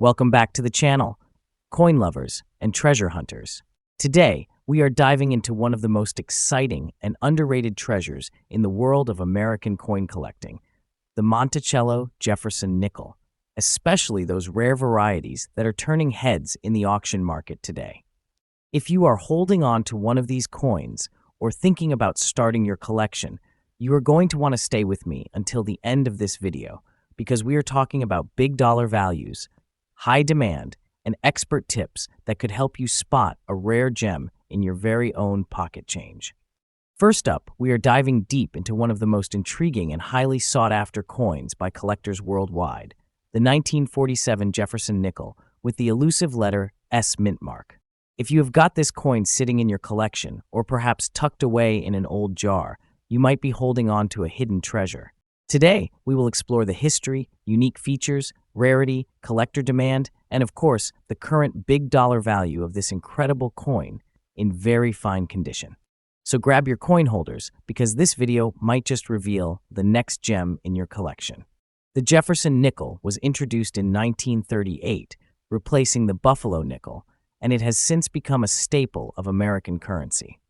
Welcome back to the channel, coin lovers and treasure hunters. Today, we are diving into one of the most exciting and underrated treasures in the world of American coin collecting, the Monticello Jefferson Nickel, especially those rare varieties that are turning heads in the auction market today. If you are holding on to one of these coins or thinking about starting your collection, you are going to want to stay with me until the end of this video because we are talking about big dollar values, high demand, and expert tips that could help you spot a rare gem in your very own pocket change. First up, we are diving deep into one of the most intriguing and highly sought-after coins by collectors worldwide, the 1947 Jefferson Nickel with the elusive letter S mint mark. If you have got this coin sitting in your collection or perhaps tucked away in an old jar, you might be holding on to a hidden treasure. Today, we will explore the history, unique features, rarity, collector demand, and of course, the current big dollar value of this incredible coin in very fine condition. So grab your coin holders because this video might just reveal the next gem in your collection. The Jefferson nickel was introduced in 1938, replacing the Buffalo nickel, and it has since become a staple of American currency.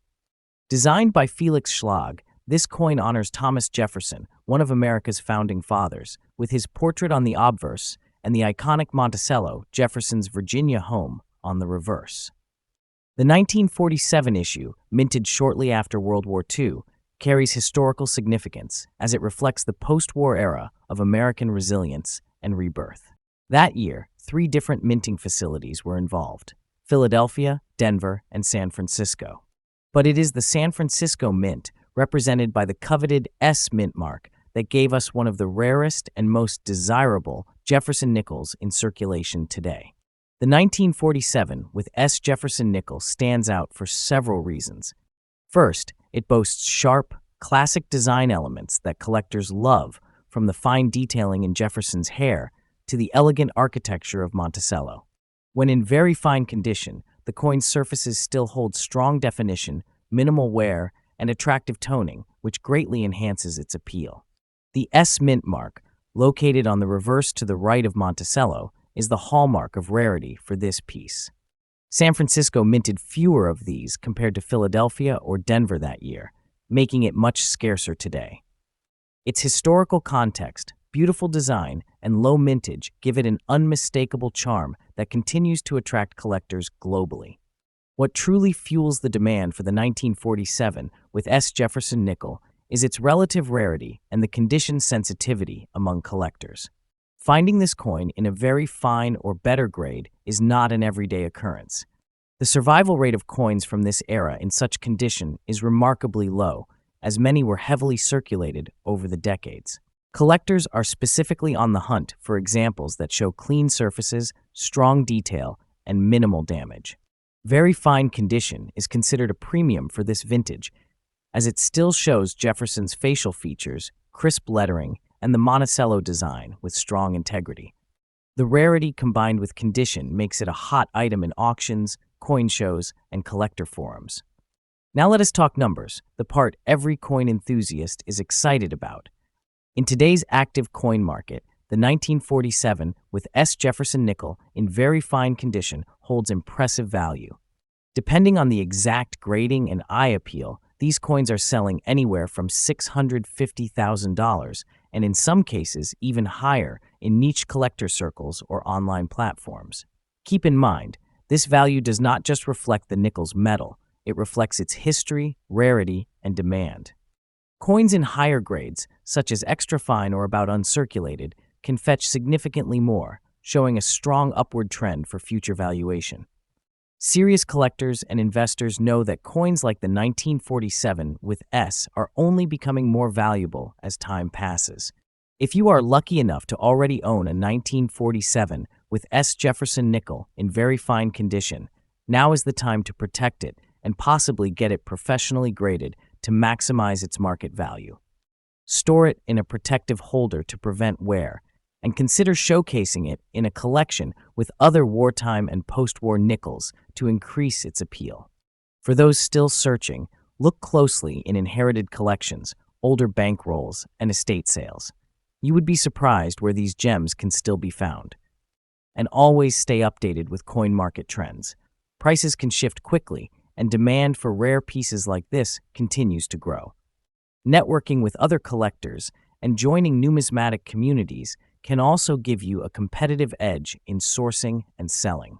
Designed by Felix Schlag, this coin honors Thomas Jefferson, one of America's founding fathers, with his portrait on the obverse and the iconic Monticello Jefferson's Virginia home on the reverse. The 1947 issue, minted shortly after World War II, carries historical significance as it reflects the post-war era of American resilience and rebirth. That year, 3 different minting facilities were involved: Philadelphia, Denver, and San Francisco. But it is the San Francisco Mint, represented by the coveted S mint mark, that gave us one of the rarest and most desirable Jefferson nickels in circulation today. The 1947 with S Jefferson nickel stands out for several reasons. First, it boasts sharp, classic design elements that collectors love, from the fine detailing in Jefferson's hair to the elegant architecture of Monticello. When in very fine condition, the coin's surfaces still hold strong definition, minimal wear, and attractive toning, which greatly enhances its appeal. The S mint mark, located on the reverse to the right of Monticello, is the hallmark of rarity for this piece. San Francisco minted fewer of these compared to Philadelphia or Denver that year, making it much scarcer today. Its historical context, beautiful design, and low mintage give it an unmistakable charm that continues to attract collectors globally. What truly fuels the demand for the 1947 with S Jefferson nickel is its relative rarity and the condition sensitivity among collectors. Finding this coin in a very fine or better grade is not an everyday occurrence. The survival rate of coins from this era in such condition is remarkably low, as many were heavily circulated over the decades. Collectors are specifically on the hunt for examples that show clean surfaces, strong detail, and minimal damage. Very fine condition is considered a premium for this vintage, as it still shows Jefferson's facial features, crisp lettering, and the Monticello design with strong integrity. The rarity combined with condition makes it a hot item in auctions, coin shows, and collector forums. Now let us talk numbers, the part every coin enthusiast is excited about. In today's active coin market, the 1947 with S Jefferson nickel in very fine condition holds impressive value. Depending on the exact grading and eye appeal, these coins are selling anywhere from $650,000 and in some cases even higher in niche collector circles or online platforms. Keep in mind, this value does not just reflect the nickel's metal, it reflects its history, rarity, and demand. Coins in higher grades, such as extra fine or about uncirculated, can fetch significantly more, showing a strong upward trend for future valuation. Serious collectors and investors know that coins like the 1947 with S are only becoming more valuable as time passes. If you are lucky enough to already own a 1947 with S Jefferson nickel in very fine condition, now is the time to protect it and possibly get it professionally graded to maximize its market value. Store it in a protective holder to prevent wear, and consider showcasing it in a collection with other wartime and post-war nickels to increase its appeal. For those still searching, look closely in inherited collections, older bank rolls, and estate sales. You would be surprised where these gems can still be found. and always stay updated with coin market trends. Prices can shift quickly, and demand for rare pieces like this continues to grow. Networking with other collectors and joining numismatic communities can also give you a competitive edge in sourcing and selling.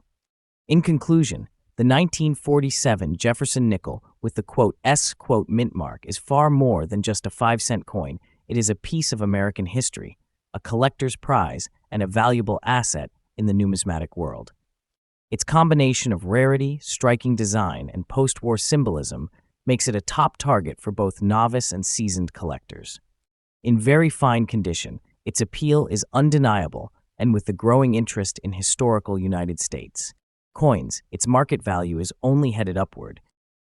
In conclusion, the 1947 Jefferson nickel with the S mint mark is far more than just a 5-cent coin. It is a piece of American history, a collector's prize, and a valuable asset in the numismatic world. Its combination of rarity, striking design, and post-war symbolism makes it a top target for both novice and seasoned collectors. In very fine condition, its appeal is undeniable, and with the growing interest in historical United States coins, its market value is only headed upward.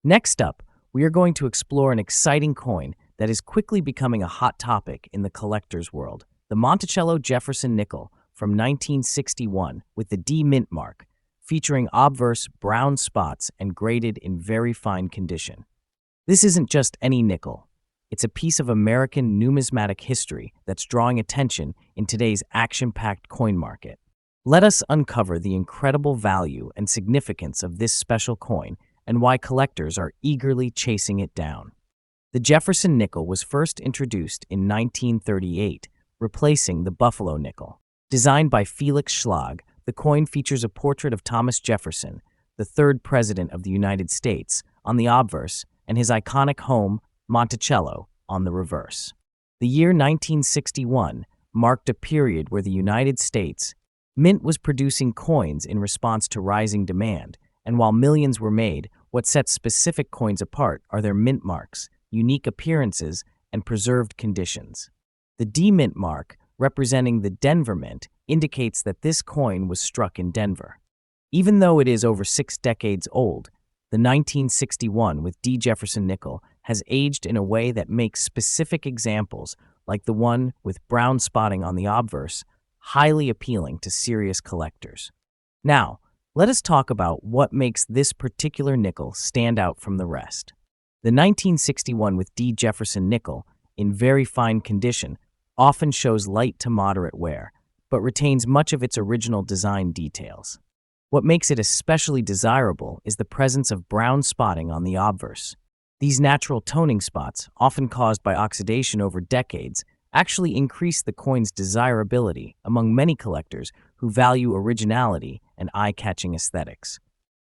Next up, we are going to explore an exciting coin that is quickly becoming a hot topic in the collector's world, the Monticello Jefferson Nickel from 1961 with the D mint mark, featuring obverse brown spots and graded in very fine condition. This isn't just any nickel. It's a piece of American numismatic history that's drawing attention in today's action-packed coin market. Let us uncover the incredible value and significance of this special coin and why collectors are eagerly chasing it down. The Jefferson nickel was first introduced in 1938, replacing the Buffalo nickel. Designed by Felix Schlag, the coin features a portrait of Thomas Jefferson, the third president of the United States, on the obverse, and his iconic home, Monticello, on the reverse. The year 1961 marked a period where the United States Mint was producing coins in response to rising demand, and while millions were made, what sets specific coins apart are their mint marks, unique appearances, and preserved conditions. The D mint mark, representing the Denver Mint, indicates that this coin was struck in Denver. Even though it is over 6 decades old, the 1961 with D Jefferson nickel has aged in a way that makes specific examples, like the one with brown spotting on the obverse, highly appealing to serious collectors. Now, let us talk about what makes this particular nickel stand out from the rest. The 1961 with D Jefferson nickel, in very fine condition, often shows light to moderate wear, but retains much of its original design details. What makes it especially desirable is the presence of brown spotting on the obverse. These natural toning spots, often caused by oxidation over decades, actually increase the coin's desirability among many collectors who value originality and eye-catching aesthetics.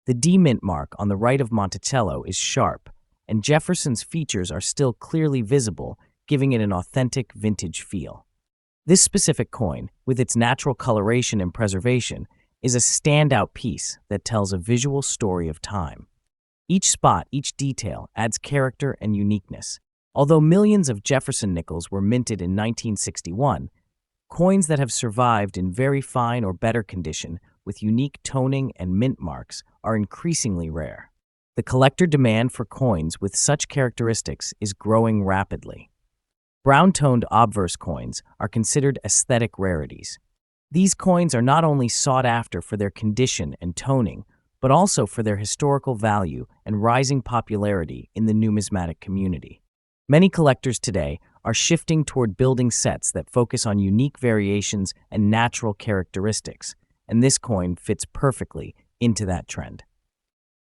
The D mint mark on the right of Monticello is sharp, and Jefferson's features are still clearly visible, giving it an authentic vintage feel. This specific coin, with its natural coloration and preservation, is a standout piece that tells a visual story of time. Each spot, each detail, adds character and uniqueness. Although millions of Jefferson nickels were minted in 1961, coins that have survived in very fine or better condition with unique toning and mint marks are increasingly rare. The collector demand for coins with such characteristics is growing rapidly. Brown-toned obverse coins are considered aesthetic rarities. These coins are not only sought after for their condition and toning, but also for their historical value and rising popularity in the numismatic community. Many collectors today are shifting toward building sets that focus on unique variations and natural characteristics, and this coin fits perfectly into that trend.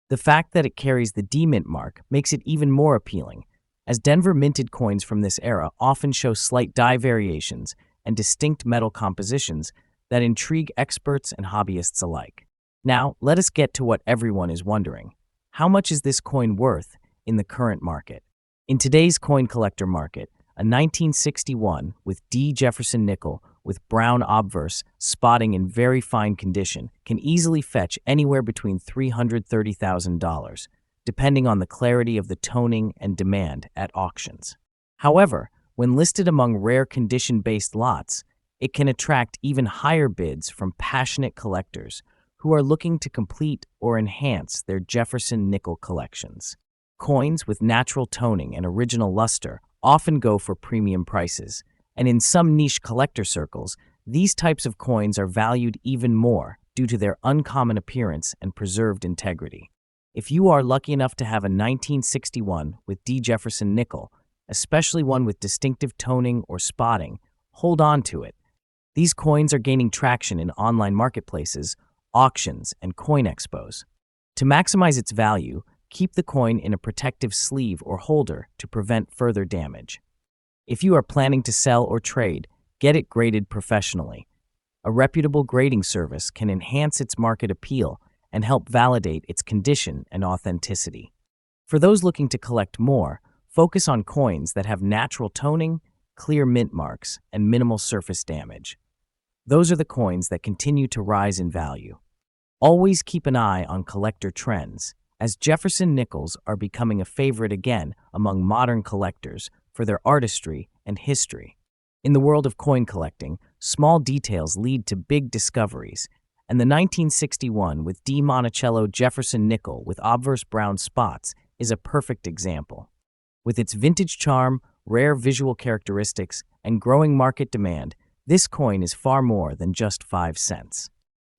The fact that it carries the D mint mark makes it even more appealing, as Denver minted coins from this era often show slight die variations and distinct metal compositions that intrigue experts and hobbyists alike. Now, let us get to what everyone is wondering. How much is this coin worth in the current market? In today's coin collector market, a 1961 with D Jefferson nickel with brown obverse spotting in very fine condition can easily fetch anywhere between $330,000, depending on the clarity of the toning and demand at auctions. However, when listed among rare condition-based lots, it can attract even higher bids from passionate collectors who are looking to complete or enhance their Jefferson nickel collections. Coins with natural toning and original luster often go for premium prices, and in some niche collector circles, these types of coins are valued even more due to their uncommon appearance and preserved integrity. If you are lucky enough to have a 1961 with D Jefferson nickel, especially one with distinctive toning or spotting, hold on to it. These coins are gaining traction in online marketplaces, auctions, and coin expos. To maximize its value, keep the coin in a protective sleeve or holder to prevent further damage. If you are planning to sell or trade, get it graded professionally. A reputable grading service can enhance its market appeal and help validate its condition and authenticity. For those looking to collect more, focus on coins that have natural toning, clear mint marks, and minimal surface damage. Those are the coins that continue to rise in value. Always keep an eye on collector trends, as Jefferson nickels are becoming a favorite again among modern collectors for their artistry and history. In the world of coin collecting, small details lead to big discoveries, and the 1961 with D Monticello Jefferson Nickel with obverse brown spots is a perfect example. With its vintage charm, rare visual characteristics, and growing market demand, this coin is far more than just 5 cents.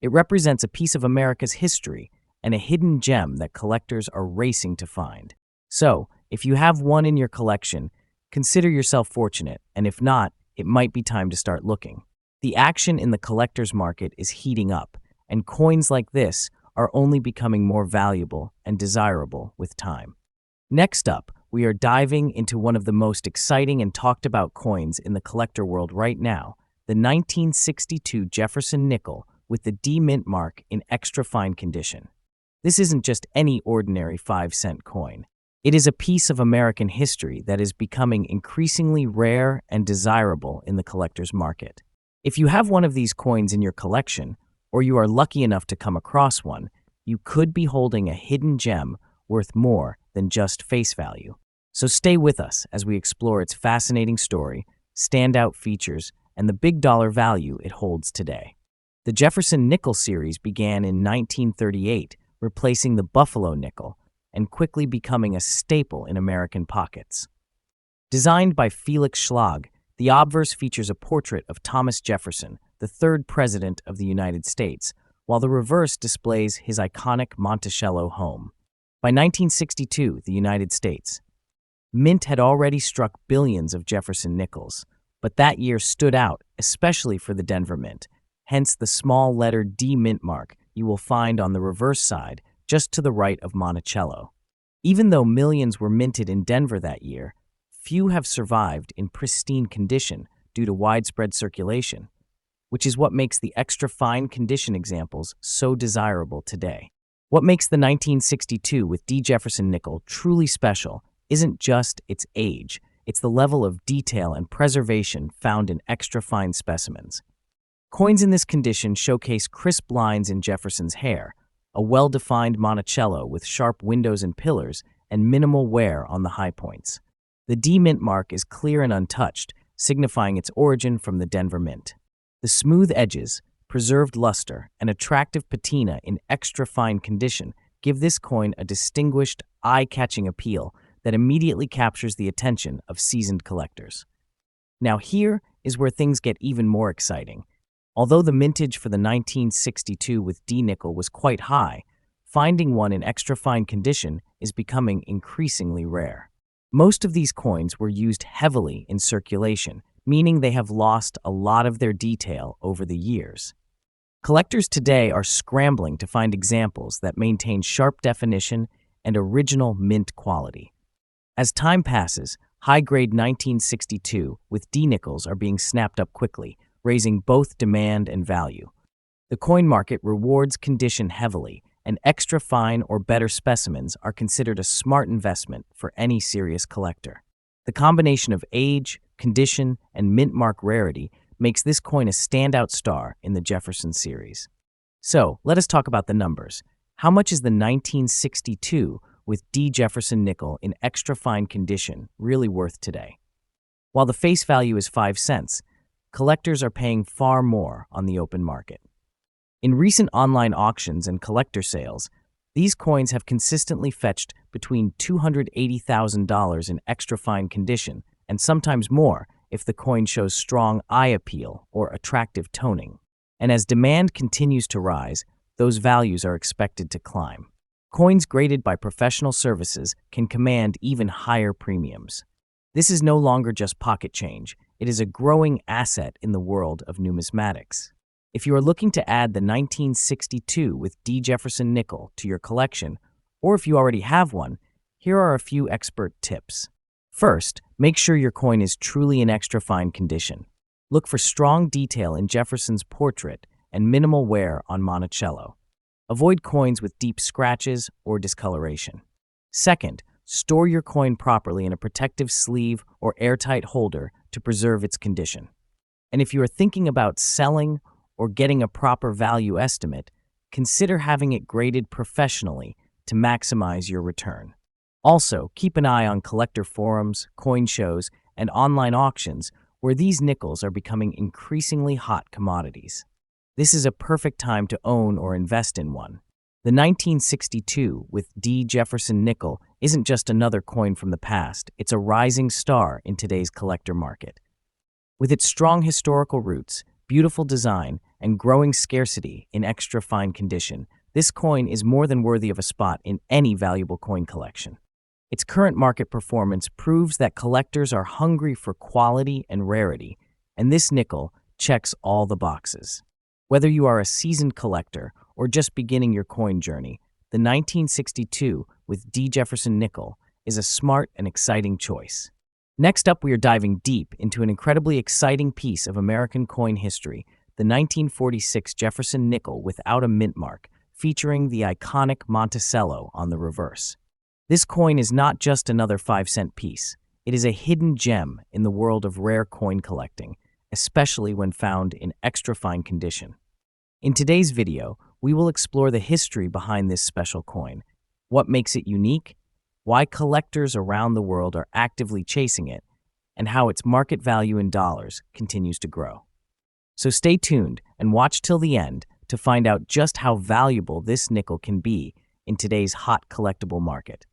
It represents a piece of America's history and a hidden gem that collectors are racing to find. So, if you have one in your collection, consider yourself fortunate, and if not, it might be time to start looking. The action in the collector's market is heating up, and coins like this are only becoming more valuable and desirable with time. Next up, we are diving into one of the most exciting and talked about coins in the collector world right now, the 1962 Jefferson nickel with the D mint mark in extra fine condition. This isn't just any ordinary 5-cent coin. It is a piece of American history that is becoming increasingly rare and desirable in the collector's market. If you have one of these coins in your collection, or you are lucky enough to come across one, you could be holding a hidden gem worth more than just face value. So stay with us as we explore its fascinating story, standout features, and the big dollar value it holds today. The Jefferson nickel series began in 1938, replacing the Buffalo nickel, and quickly becoming a staple in American pockets. Designed by Felix Schlag, the obverse features a portrait of Thomas Jefferson, the third president of the United States, while the reverse displays his iconic Monticello home. By 1962, the United States, mint had already struck billions of Jefferson nickels, but that year stood out, especially for the Denver Mint, hence the small letter D mint mark you will find on the reverse side, just to the right of Monticello. Even though millions were minted in Denver that year, few have survived in pristine condition due to widespread circulation, which is what makes the extra fine condition examples so desirable today. What makes the 1962 with D Jefferson nickel truly special isn't just its age, it's the level of detail and preservation found in extra fine specimens. Coins in this condition showcase crisp lines in Jefferson's hair, a well-defined Monticello with sharp windows and pillars, and minimal wear on the high points. The D mint mark is clear and untouched, signifying its origin from the Denver Mint. The smooth edges, preserved luster, and attractive patina in extra fine condition give this coin a distinguished, eye-catching appeal that immediately captures the attention of seasoned collectors. Now here is where things get even more exciting. Although the mintage for the 1962 with D nickel was quite high, finding one in extra fine condition is becoming increasingly rare. Most of these coins were used heavily in circulation, meaning they have lost a lot of their detail over the years. Collectors today are scrambling to find examples that maintain sharp definition and original mint quality. As time passes, high-grade 1962 with D nickels are being snapped up quickly, raising both demand and value. The coin market rewards condition heavily, and extra fine or better specimens are considered a smart investment for any serious collector. The combination of age, condition, and mint mark rarity makes this coin a standout star in the Jefferson series. So, let us talk about the numbers. How much is the 1962 with D Jefferson nickel in extra fine condition really worth today? While the face value is 5 cents, collectors are paying far more on the open market. In recent online auctions and collector sales, these coins have consistently fetched between $280,000 in extra fine condition and sometimes more if the coin shows strong eye appeal or attractive toning. And as demand continues to rise, those values are expected to climb. Coins graded by professional services can command even higher premiums. This is no longer just pocket change. it is a growing asset in the world of numismatics. If you are looking to add the 1962 with D Jefferson nickel to your collection, or if you already have one, here are a few expert tips. First, make sure your coin is truly in extra fine condition. Look for strong detail in Jefferson's portrait and minimal wear on Monticello. Avoid coins with deep scratches or discoloration. Second, store your coin properly in a protective sleeve or airtight holder to preserve its condition. And if you are thinking about selling or getting a proper value estimate, consider having it graded professionally to maximize your return. Also, keep an eye on collector forums, coin shows, and online auctions where these nickels are becoming increasingly hot commodities. This is a perfect time to own or invest in one. The 1962 with D Jefferson nickel isn't just another coin from the past, it's a rising star in today's collector market. With its strong historical roots, beautiful design, and growing scarcity in extra fine condition, this coin is more than worthy of a spot in any valuable coin collection. Its current market performance proves that collectors are hungry for quality and rarity, and this nickel checks all the boxes. Whether you are a seasoned collector or just beginning your coin journey, the 1962 with D Jefferson nickel is a smart and exciting choice. Next up, we are diving deep into an incredibly exciting piece of American coin history, the 1946 Jefferson nickel without a mint mark, featuring the iconic Monticello on the reverse. This coin is not just another 5-cent piece. It is a hidden gem in the world of rare coin collecting, especially when found in extra fine condition. In today's video, we will explore the history behind this special coin, what makes it unique, why collectors around the world are actively chasing it, and how its market value in dollars continues to grow. So stay tuned and watch till the end to find out just how valuable this nickel can be in today's hot collectible market.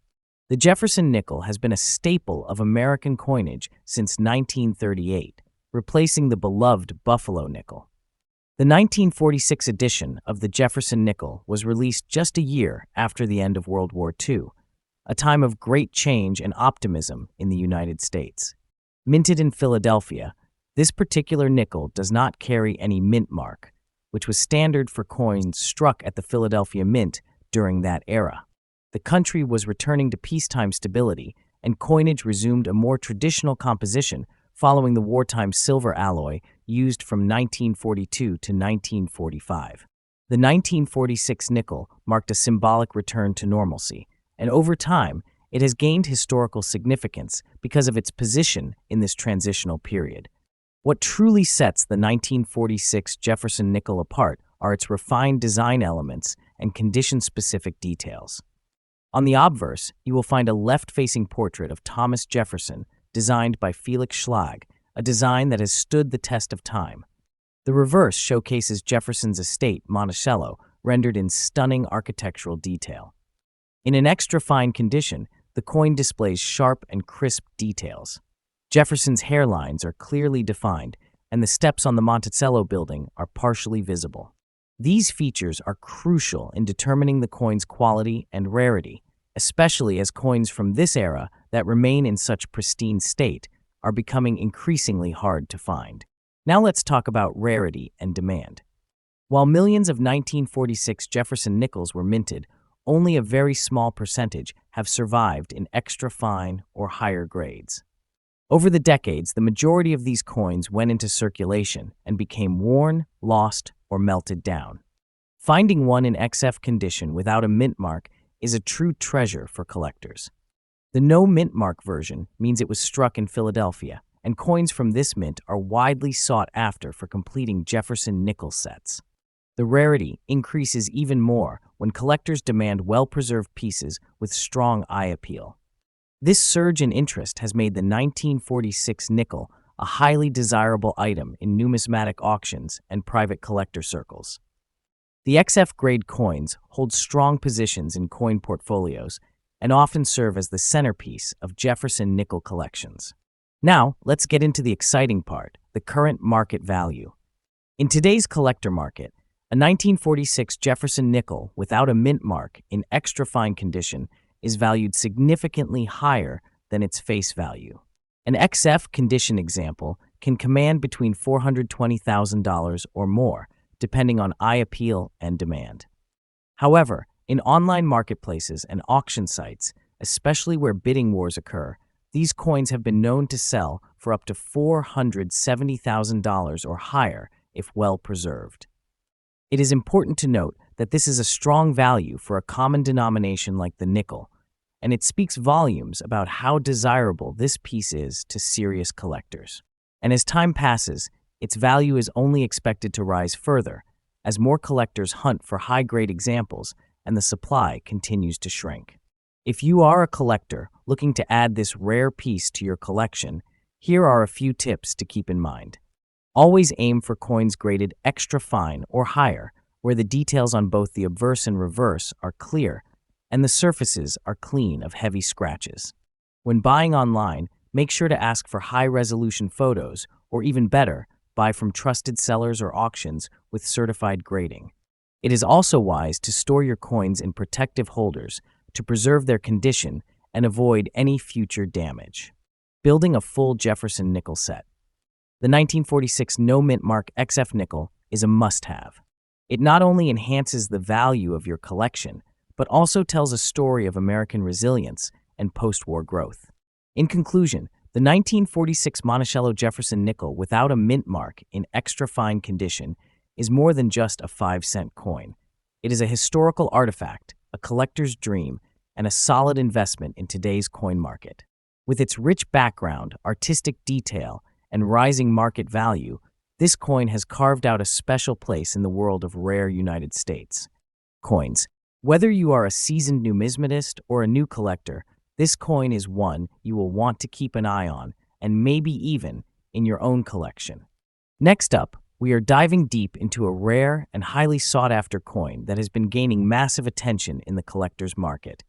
The Jefferson nickel has been a staple of American coinage since 1938, replacing the beloved Buffalo nickel. The 1946 edition of the Jefferson nickel was released just a year after the end of World War II, a time of great change and optimism in the United States. Minted in Philadelphia, this particular nickel does not carry any mint mark, which was standard for coins struck at the Philadelphia Mint during that era. The country was returning to peacetime stability, and coinage resumed a more traditional composition following the wartime silver alloy used from 1942 to 1945. The 1946 nickel marked a symbolic return to normalcy, and over time, it has gained historical significance because of its position in this transitional period. What truly sets the 1946 Jefferson nickel apart are its refined design elements and condition-specific details. On the obverse, you will find a left-facing portrait of Thomas Jefferson, designed by Felix Schlag, a design that has stood the test of time. The reverse showcases Jefferson's estate, Monticello, rendered in stunning architectural detail. In an extra-fine condition, the coin displays sharp and crisp details. Jefferson's hairlines are clearly defined, and the steps on the Monticello building are partially visible. These features are crucial in determining the coin's quality and rarity, especially as coins from this era that remain in such pristine state are becoming increasingly hard to find. Now let's talk about rarity and demand. While millions of 1946 Jefferson nickels were minted, only a very small percentage have survived in extra fine or higher grades. Over the decades, the majority of these coins went into circulation and became worn, lost, or melted down. Finding one in XF condition without a mint mark is a true treasure for collectors. The no mint mark version means it was struck in Philadelphia, and coins from this mint are widely sought after for completing Jefferson nickel sets. The rarity increases even more when collectors demand well-preserved pieces with strong eye appeal. This surge in interest has made the 1946 nickel a highly desirable item in numismatic auctions and private collector circles. The XF-grade coins hold strong positions in coin portfolios and often serve as the centerpiece of Jefferson nickel collections. Now, let's get into the exciting part, the current market value. In today's collector market, a 1946 Jefferson nickel without a mint mark in extra fine condition is valued significantly higher than its face value. An XF condition example can command between $420,000 or more, depending on eye appeal and demand. However, in online marketplaces and auction sites, especially where bidding wars occur, these coins have been known to sell for up to $470,000 or higher if well preserved. It is important to note that this is a strong value for a common denomination like the nickel, and it speaks volumes about how desirable this piece is to serious collectors. And as time passes, its value is only expected to rise further as more collectors hunt for high-grade examples and the supply continues to shrink. If you are a collector looking to add this rare piece to your collection, here are a few tips to keep in mind. Always aim for coins graded extra fine or higher, where the details on both the obverse and reverse are clear and the surfaces are clean of heavy scratches. When buying online, make sure to ask for high-resolution photos, or even better, buy from trusted sellers or auctions with certified grading. It is also wise to store your coins in protective holders to preserve their condition and avoid any future damage. Building a full Jefferson nickel set. The 1946 No Mint Mark XF nickel is a must-have. It not only enhances the value of your collection, but also tells a story of American resilience and post-war growth. In conclusion, the 1946 Monticello Jefferson nickel without a mint mark in extra fine condition is more than just a 5-cent coin. It is a historical artifact, a collector's dream, and a solid investment in today's coin market. With its rich background, artistic detail, and rising market value, this coin has carved out a special place in the world of rare United States coins. Whether you are a seasoned numismatist or a new collector, this coin is one you will want to keep an eye on and maybe even in your own collection. Next up, we are diving deep into a rare and highly sought-after coin that has been gaining massive attention in the collector's market.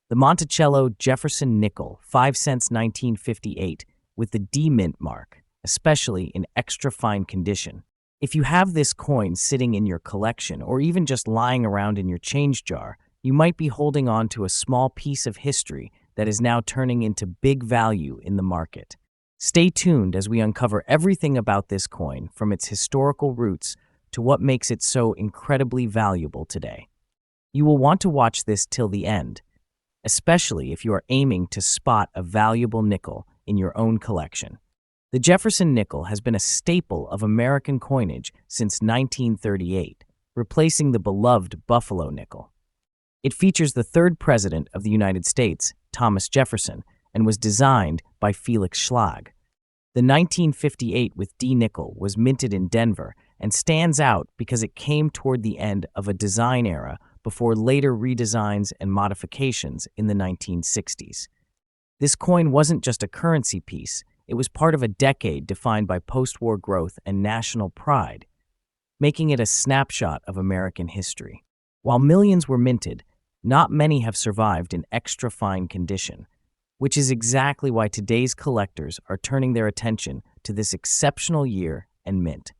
The Monticello Jefferson Nickel, 5 cents 1958, with the D mint mark, especially in extra fine condition. If you have this coin sitting in your collection or even just lying around in your change jar, you might be holding on to a small piece of history that is now turning into big value in the market. Stay tuned as we uncover everything about this coin, from its historical roots to what makes it so incredibly valuable today. You will want to watch this till the end, especially if you are aiming to spot a valuable nickel in your own collection. The Jefferson nickel has been a staple of American coinage since 1938, replacing the beloved Buffalo nickel. It features the third president of the United States, Thomas Jefferson, and was designed by Felix Schlag. The 1958 with D nickel was minted in Denver and stands out because it came toward the end of a design era before later redesigns and modifications in the 1960s. This coin wasn't just a currency piece, it was part of a decade defined by post-war growth and national pride, making it a snapshot of American history. While millions were minted, not many have survived in extra fine condition, which is exactly why today's collectors are turning their attention to this exceptional year and mint.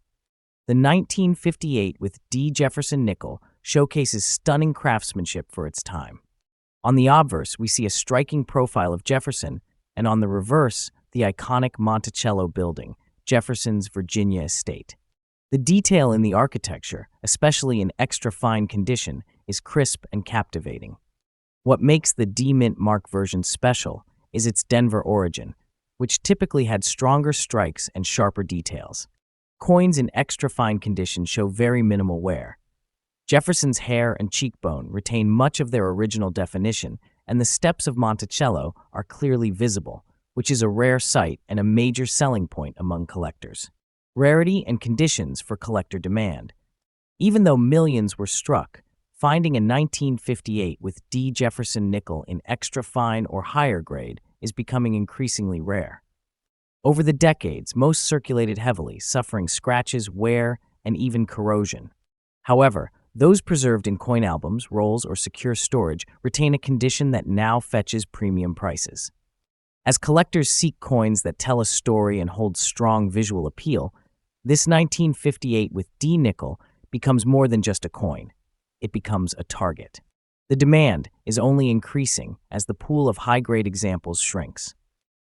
The 1958 with D Jefferson nickel showcases stunning craftsmanship for its time. On the obverse, we see a striking profile of Jefferson, and on the reverse, the iconic Monticello building, Jefferson's Virginia estate. The detail in the architecture, especially in extra fine condition, is crisp and captivating. What makes the D Mint Mark version special is its Denver origin, which typically had stronger strikes and sharper details. Coins in extra fine condition show very minimal wear. Jefferson's hair and cheekbone retain much of their original definition, and the steps of Monticello are clearly visible, which is a rare sight and a major selling point among collectors. Rarity and conditions for collector demand. Even though millions were struck, finding a 1958 with D Jefferson nickel in extra fine or higher grade is becoming increasingly rare. Over the decades, most circulated heavily, suffering scratches, wear, and even corrosion. However, those preserved in coin albums, rolls, or secure storage retain a condition that now fetches premium prices. As collectors seek coins that tell a story and hold strong visual appeal, this 1958 with D nickel becomes more than just a coin. It becomes a target. The demand is only increasing as the pool of high-grade examples shrinks.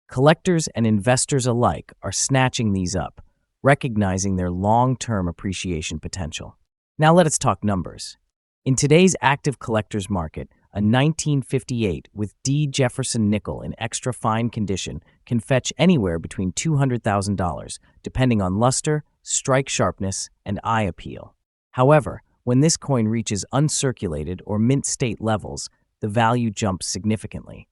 Collectors and investors alike are snatching these up, recognizing their long-term appreciation potential. Now let us talk numbers. In today's active collector's market, a 1958 with D Jefferson nickel in extra fine condition can fetch anywhere between $200,000, depending on luster, strike sharpness, and eye appeal. However, when this coin reaches uncirculated or mint state levels, the value jumps significantly.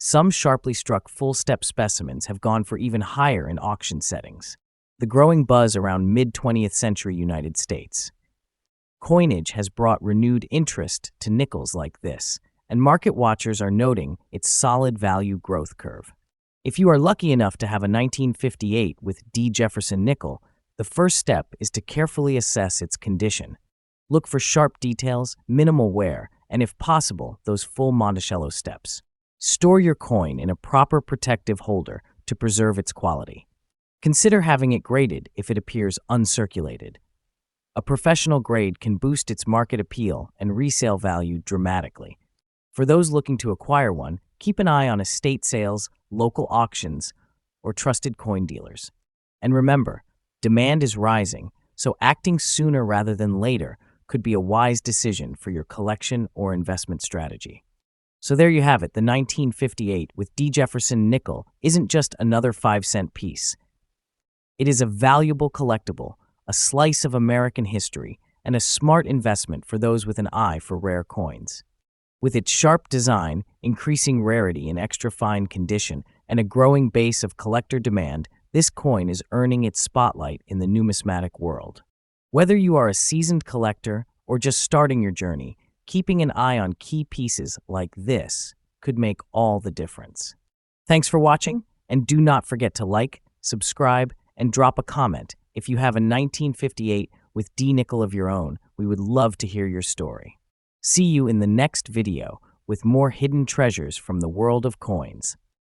Some sharply struck full-step specimens have gone for even higher in auction settings. The growing buzz around mid-20th century United States. Coinage has brought renewed interest to nickels like this, and market watchers are noting its solid value growth curve. If you are lucky enough to have a 1958 with D Jefferson nickel, the first step is to carefully assess its condition. Look for sharp details, minimal wear, and if possible, those full Monticello steps. Store your coin in a proper protective holder to preserve its quality. Consider having it graded if it appears uncirculated. A professional grade can boost its market appeal and resale value dramatically. For those looking to acquire one, keep an eye on estate sales, local auctions, or trusted coin dealers. And remember, demand is rising, so acting sooner rather than later could be a wise decision for your collection or investment strategy. So there you have it, the 1958 with D Jefferson nickel isn't just another 5-cent piece. It is a valuable collectible, a slice of American history, and a smart investment for those with an eye for rare coins. With its sharp design, increasing rarity in extra fine condition, and a growing base of collector demand, this coin is earning its spotlight in the numismatic world. Whether you are a seasoned collector or just starting your journey, keeping an eye on key pieces like this could make all the difference. Thanks for watching, and do not forget to like, subscribe, and drop a comment. If you have a 1958 with D nickel of your own, we would love to hear your story. See you in the next video with more hidden treasures from the world of coins.